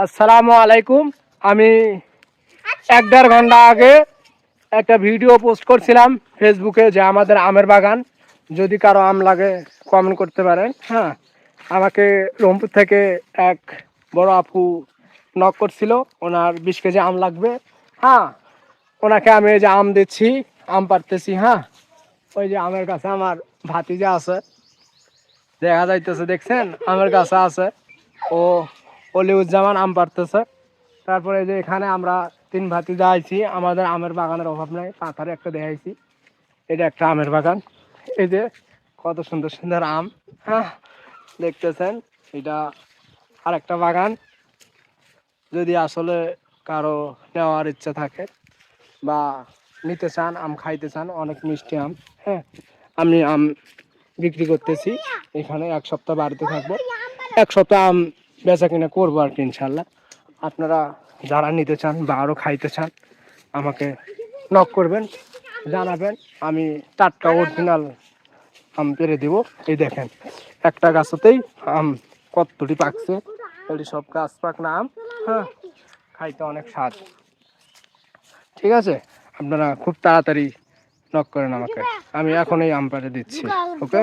আসসালামু আলাইকুম। আমি ১-১.৫ ঘন্টা আগে একটা ভিডিও পোস্ট করছিলাম ফেসবুকে যে আমাদের আমের বাগান, যদি কারো আম লাগে কমেন্ট করতে পারেন। হ্যাঁ, আমাকে রংপুর থেকে এক বড় আপু নক করছিল, ওনার 20 কেজি আম লাগবে। হ্যাঁ, ওনাকে আমি এই যে আম দিচ্ছি, আম পাড়তেছি। হ্যাঁ, ওই যে আমের কাছে আমার ভাতিজা আছে, দেখা যাইতেছে, দেখছেন আমের কাছে আছে, ও অলিউজ্জামান আম পাড়তেছে। তারপরে যে এখানে আমরা 3 ভাতিজা আইছি, আমাদের আমের বাগানের অভাব নাই, পাথারে একটা দেখাইছি, এটা একটা আমের বাগান। এই যে কত সুন্দর সুন্দর আম, হ্যাঁ দেখতেছেন, এটা আর একটা বাগান। যদি আসলে কারো নেওয়ার ইচ্ছা থাকে বা নিতে চান, আম খাইতে চান, অনেক মিষ্টি আম। হ্যাঁ, আমি আম বিক্রি করতেছি এখানে, 1 সপ্তাহ বাড়িতে থাকবো, 1 সপ্তাহ আম বেচা কিনা করবো আর কি ইনশাল্লাহ। আপনারা যারা নিতে চান বা আরও খাইতে চান আমাকে নক করবেন, জানাবেন, আমি টাটকা অরিজিনাল আম পেরে দেবো। এই দেখেন একটা গাছতেই আম কতটি পাকছে, এটি সব গাছ পাকনা আম। হ্যাঁ, খাইতে অনেক স্বাদ। ঠিক আছে, আপনারা খুব তাড়াতাড়ি নক করেন আমাকে, আমি এখনই আম পেরে দিচ্ছি। ওকে।